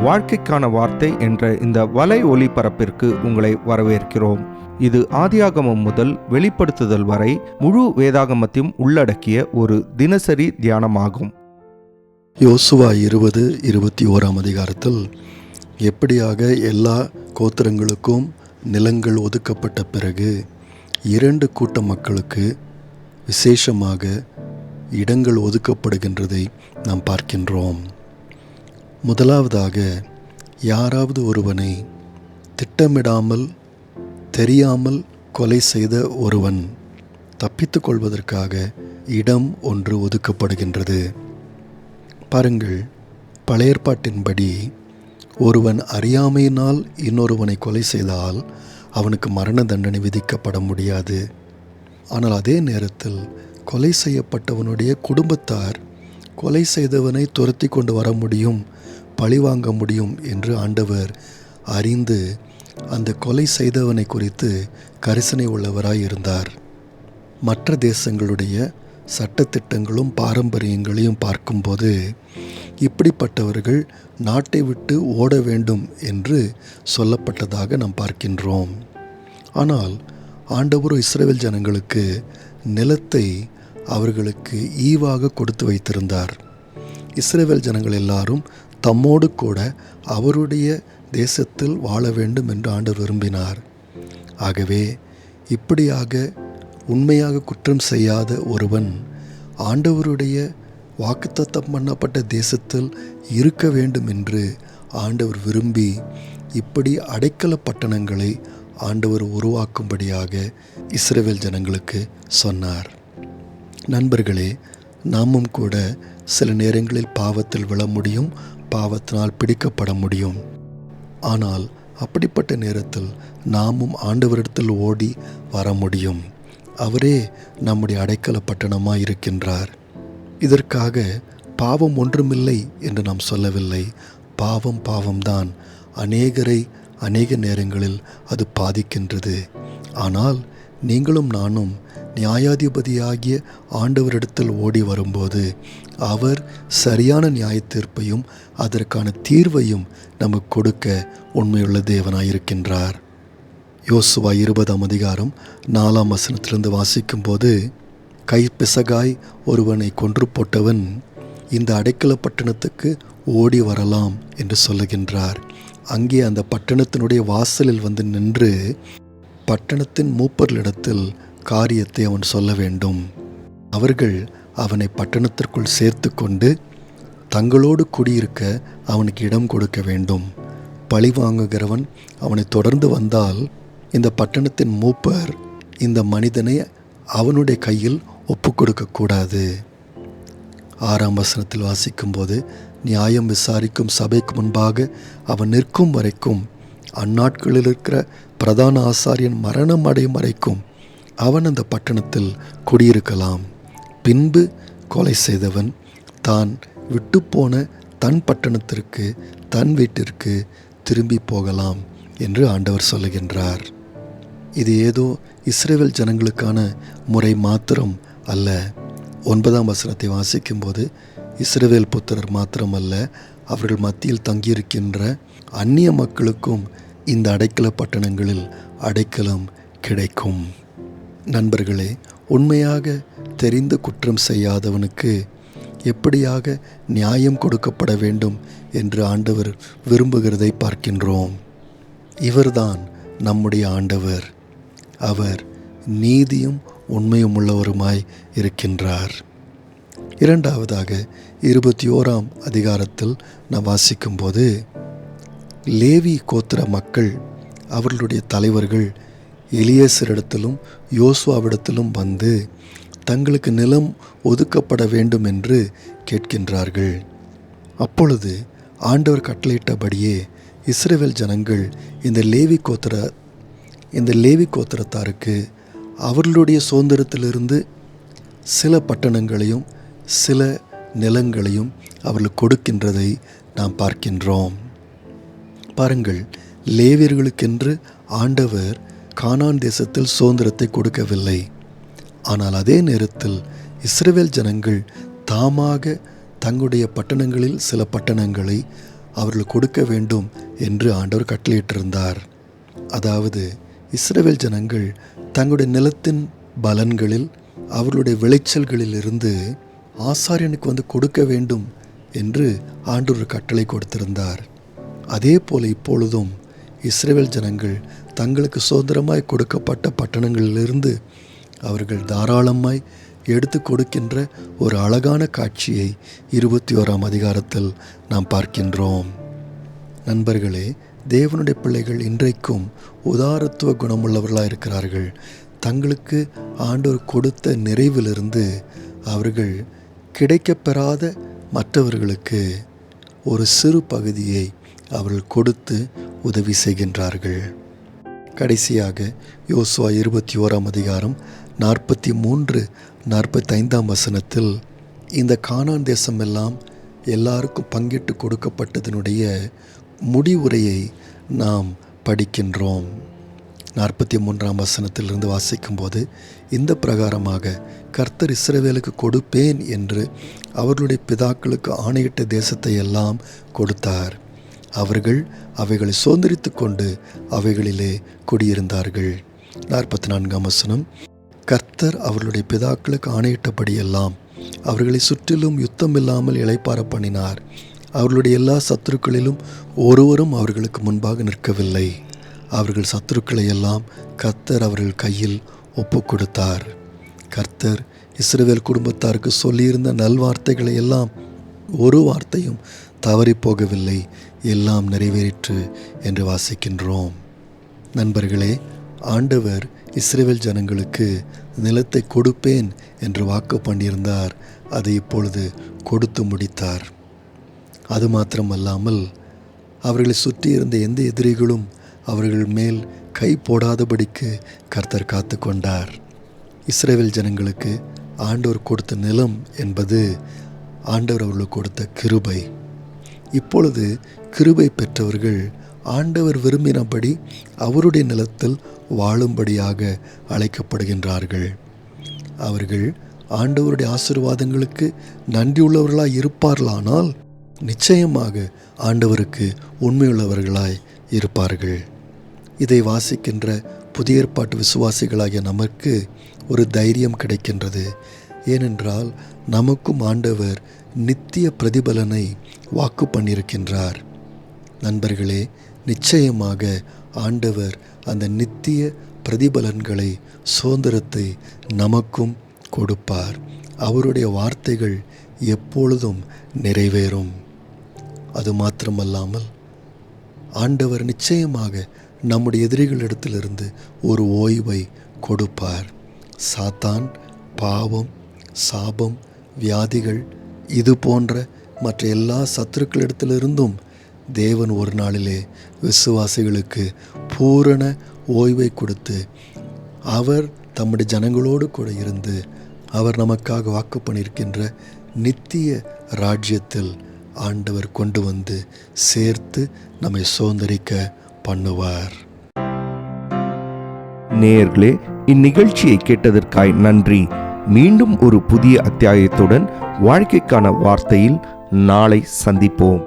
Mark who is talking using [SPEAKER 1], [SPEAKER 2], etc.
[SPEAKER 1] வாழ்க்கைக்கான வார்த்தை என்ற இந்த வலை ஒளிபரப்பிற்கு உங்களை வரவேற்கிறோம். இது ஆதியாகமம் முதல் வெளிப்படுத்துதல் வரை முழு வேதாகமத்தையும் உள்ளடக்கிய ஒரு தினசரி தியானமாகும்.
[SPEAKER 2] யோசுவா 20:21 அதிகாரத்தில் எப்படியாக எல்லா கோத்திரங்களுக்கும் நிலங்கள் ஒதுக்கப்பட்ட பிறகு 2 கூட்ட மக்களுக்கு விசேஷமாக இடங்கள் ஒதுக்கப்படுகின்றதை நாம் பார்க்கின்றோம். முதலாவதாக, யாராவது ஒருவனை திட்டமிடாமல் தெரியாமல் கொலை செய்த ஒருவன் தப்பித்து கொள்வதற்காக இடம் ஒன்று ஒதுக்கப்படுகின்றது. பாருங்கள், பழைய ஏற்பாட்டின்படி ஒருவன் அறியாமையினால் இன்னொருவனை கொலை செய்தால் அவனுக்கு மரண தண்டனை விதிக்கப்பட முடியாது. ஆனால் அதே நேரத்தில் கொலை செய்யப்பட்டவனுடைய குடும்பத்தார் கொலை செய்தவனை துரத்தி கொண்டு வர முடியும், பழிவாங்க முடியும் என்று ஆண்டவர் அறிந்து அந்த கொலை செய்தவனை குறித்து கரிசனை உள்ளவராய் இருந்தார். மற்ற தேசங்களுடைய சட்டத்திட்டங்களும் பாரம்பரியங்களையும் பார்க்கும்போது இப்படிப்பட்டவர்கள் நாட்டை விட்டு ஓட வேண்டும் என்று சொல்லப்பட்டதாக நாம் பார்க்கின்றோம். ஆனால் ஆண்டவர் இஸ்ரவேல் ஜனங்களுக்கு நிலத்தை அவர்களுக்கு ஈவாக கொடுத்து வைத்திருந்தார். இஸ்ரவேல் ஜனங்கள் எல்லாரும் தம்மோடு கூட அவருடைய தேசத்தில் வாழ வேண்டும் என்று ஆண்டவர் விரும்பினார். ஆகவே இப்படியாக உண்மையாக குற்றம் செய்யாத ஒருவன் ஆண்டவருடைய வாக்குத்தத்தம் பண்ணப்பட்ட தேசத்தில் இருக்க வேண்டும் என்று ஆண்டவர் விரும்பி இப்படி அடைக்கல பட்டணங்களை ஆண்டவர் உருவாக்கும்படியாக இஸ்ரவேல் ஜனங்களுக்கு சொன்னார். நண்பர்களே, நாமும் கூட சில நேரங்களில் பாவத்தில் விழ முடியும், பாவத்தினால் பிடிக்கப்பட முடியும். ஆனால் அப்படிப்பட்ட நேரத்தில் நாமும் ஆண்டவரிடத்தில் ஓடி வர முடியும். அவரே நம்முடைய அடைக்கல பட்டணமாய் இருக்கின்றார். இதற்காக பாவம் ஒன்றுமில்லை என்று நாம் சொல்லவில்லை. பாவம்தான் அநேகரை அநேக நேரங்களில் அது பாதிக்கின்றது. ஆனால் நீங்களும் நானும் நியாயாதிபதியாகிய ஆண்டவரிடத்தில் ஓடி வரும்போது அவர் சரியான நியாய தீர்ப்பையும் அதற்கான தீர்வையும் நமக்கு கொடுக்க உண்மையுள்ள தேவனாயிருக்கின்றார். யோசுவா 20:4 வாசிக்கும்போது, கைப்பிசகாய் ஒருவனை கொன்று போட்டவன் இந்த அடைக்கல பட்டணத்துக்கு ஓடி வரலாம் என்று சொல்லுகின்றார். அங்கே அந்த பட்டணத்தினுடைய வாசலில் வந்து நின்று பட்டணத்தின் மூப்பர்களிடத்தில் காரியத்தை அவன் சொல்ல வேண்டும். அவர்கள் அவனை பட்டணத்திற்குள் சேர்த்து கொண்டு தங்களோடு குடியிருக்க அவனுக்கு இடம் கொடுக்க வேண்டும். பழி வாங்குகிறவன் அவனை தொடர்ந்து வந்தால் இந்த பட்டணத்தின் மூப்பர் இந்த மனிதனை அவனுடைய கையில் ஒப்பு கொடுக்கக்கூடாது. 6 வாசிக்கும்போது, நியாயம் விசாரிக்கும் சபைக்கு முன்பாக அவன் நிற்கும் வரைக்கும், அந்நாட்களில் இருக்கிற பிரதான ஆசாரியன் மரணம் அடையும் வரைக்கும் அவன் அந்த பட்டணத்தில் குடியிருக்கலாம். பின்பு கொலை செய்தவன் தான் விட்டு போன தன் பட்டணத்திற்கு, தன் வீட்டிற்கு திரும்பி போகலாம் என்று ஆண்டவர் சொல்லுகின்றார். இது ஏதோ இஸ்ரவேல் ஜனங்களுக்கான முறை மாத்திரம் அல்ல. 9 வாசிக்கும்போது, இஸ்ரவேல் புத்திரர் மாத்திரமல்ல, அவர்கள் மத்தியில் தங்கியிருக்கின்ற அந்நிய மக்களுக்கும் இந்த அடைக்கல பட்டணங்களில் அடைக்கலம் கிடைக்கும். நண்பர்களே, உண்மையாக தெரிந்து குற்றம் செய்யாதவனுக்கு எப்படியாக நியாயம் கொடுக்கப்பட வேண்டும் என்று ஆண்டவர் விரும்புகிறதை பார்க்கின்றோம். இவர்தான் நம்முடைய ஆண்டவர். அவர் நீதியும் உண்மையும் உள்ளவருமாய் இருக்கின்றார். இரண்டாவதாக 21 அதிகாரத்தில் நாம் வாசிக்கும்போது, லேவி கோத்திர மக்கள் அவர்களுடைய தலைவர்கள் எலியேசரிடத்திலும் யோசுவாவிடத்திலும் வந்து தங்களுக்கு நிலம் ஒதுக்கப்பட வேண்டும் என்று கேட்கின்றார்கள். அப்பொழுது ஆண்டவர் கட்டளையிட்டபடியே இஸ்ரவேல் ஜனங்கள் இந்த லேவி கோத்திரத்தாருக்கு அவர்களுடைய சுதந்திரத்திலிருந்து சில பட்டணங்களையும் சில நிலங்களையும் அவர்கள் கொடுக்கின்றதை நாம் பார்க்கின்றோம். பாருங்கள், லேவியர்களுக்கென்று ஆண்டவர் கானான் தேசத்தில் சுதந்திரத்தை கொடுக்கவில்லை. ஆனால் அதே நேரத்தில் இஸ்ரவேல் ஜனங்கள் தாமாக தங்களுடைய பட்டணங்களில் சில பட்டணங்களை அவர்கள் கொடுக்க வேண்டும் என்று ஆண்டவர் கட்டளையிட்டிருந்தார். அதாவது இஸ்ரவேல் ஜனங்கள் தங்களுடைய நிலத்தின் பலன்களில் அவர்களுடைய விளைச்சல்களிலிருந்து ஆசாரியனுக்கு வந்து கொடுக்க வேண்டும் என்று ஆண்டவர் கட்டளை கொடுத்திருந்தார். அதே போல இப்பொழுதும் இஸ்ரவேல் ஜனங்கள் தங்களுக்கு சுதந்திரமாய் கொடுக்கப்பட்ட பட்டணங்களிலிருந்து அவர்கள் தாராளமாய் எடுத்து கொடுக்கின்ற ஒரு அழகான காட்சியை 21ஆம் அதிகாரத்தில் நாம் பார்க்கின்றோம். நண்பர்களே, தேவனுடைய பிள்ளைகள் இன்றைக்கும் உதாரத்துவ குணமுள்ளவர்களாக இருக்கிறார்கள். தங்களுக்கு ஆண்டவர் கொடுத்த நிறைவிலிருந்து அவர்கள் கிடைக்கப்பெறாத மற்றவர்களுக்கு ஒரு சிறு பகுதியை அவர்கள் கொடுத்து உதவி செய்கின்றார்கள். கடைசியாக யோசுவா 21ஆம் அதிகாரம் 43-45 வசனத்தில் இந்த கானான் தேசம் எல்லாம் எல்லாருக்கும் பங்கிட்டு கொடுக்கப்பட்டதனுடைய முடிவுரையை நாம் படிக்கின்றோம். 43ஆம் வசனத்திலிருந்து வாசிக்கும்போது, இந்த பிரகாரமாக கர்த்தர் இஸ்ரவேலுக்கு கொடுப்பேன் என்று அவர்களுடைய பிதாக்களுக்கு ஆணையிட்ட தேசத்தை எல்லாம் கொடுத்தார். அவர்கள் அவைகளை சுதந்திரித்து கொண்டு அவைகளிலே குடியிருந்தார்கள். 44ஆம் வசனம், கர்த்தர் அவர்களுடைய பிதாக்களுக்கு ஆணையிட்டபடியெல்லாம் அவர்களை சுற்றிலும் யுத்தம் இல்லாமல் இளைப்பாற பண்ணினார். அவர்களுடைய எல்லா சத்துருக்களிலும் ஒருவரும் அவர்களுக்கு முன்பாக நிற்கவில்லை. அவர்கள் சத்துருக்களை எல்லாம் கர்த்தர் அவர்கள் கையில் ஒப்பு கொடுத்தார். கர்த்தர் இஸ்ரவேல் குடும்பத்தாருக்கு சொல்லியிருந்த நல்வார்த்தைகளை எல்லாம் ஒரு வார்த்தையும் தவறி போகவில்லை, எல்லாம் நிறைவேறிற்று என்று வாசிக்கின்றோம். நண்பர்களே, ஆண்டவர் இஸ்ரவேல் ஜனங்களுக்கு நிலத்தை கொடுப்பேன் என்று வாக்கு பண்ணியிருந்தார். அதை இப்பொழுது கொடுத்து முடித்தார். அது மாத்திரமல்லாமல் அவர்களை சுற்றி இருந்த எந்த எதிரிகளும் அவர்கள் மேல் கை போடாதபடிக்கு கர்த்தர் காத்து கொண்டார். இஸ்ரவேல் ஜனங்களுக்கு ஆண்டவர் கொடுத்த நிலம் என்பது ஆண்டவர் அவர்களுக்கு கொடுத்த கிருபை. இப்பொழுது கிருபை பெற்றவர்கள் ஆண்டவர் விரும்பினபடி அவருடைய நிலத்தில் வாழும்படியாக அழைக்கப்படுகின்றார்கள். அவர்கள் ஆண்டவருடைய ஆசீர்வாதங்களுக்கு நன்றியுள்ளவர்களாய் இருப்பார்களானால் நிச்சயமாக ஆண்டவருக்கு உண்மையுள்ளவர்களாய் இருப்பார்கள். இதை வாசிக்கின்ற புதிய ஏற்பாட்டு விசுவாசிகளாகிய நமக்கு ஒரு தைரியம் கிடைக்கின்றது. ஏனென்றால் நமக்கும் ஆண்டவர் நித்திய பிரதிபலனை வாக்கு பண்ணியிருக்கின்றார். நண்பர்களே, நிச்சயமாக ஆண்டவர் அந்த நித்திய பிரதிபலன்களை, சுதந்திரத்தை நமக்கும் கொடுப்பார். அவருடைய வார்த்தைகள் எப்பொழுதும் நிறைவேறும். அது மாத்திரமல்லாமல் ஆண்டவர் நிச்சயமாக நம்முடைய எதிரிகளிடத்திலிருந்து ஒரு ஓய்வை கொடுப்பார். சாத்தான், பாவம், சாபம், வியாதிகள், இது போன்ற மற்ற எல்லா சத்துருக்களிடத்திலிருந்தும் தேவன் ஒரு நாளிலே விசுவாசிகளுக்கு பூரண ஓய்வை கொடுத்து அவர் தம்முடைய ஜனங்களோடு கூட இருந்து அவர் நமக்காக வாக்கு பண்ணியிருக்கின்ற நித்திய ராஜ்யத்தில் ஆண்டவர் கொண்டு வந்து சேர்த்து நம்மை சுதந்திரிக்க பண்ணுவார்.
[SPEAKER 1] நேயர்களே, இந்நிகழ்ச்சியை கேட்டதற்காய் நன்றி. மீண்டும் ஒரு புதிய அத்தியாயத்துடன் வாழ்க்கைக்கான வார்த்தையில் நாளை சந்திப்போம்.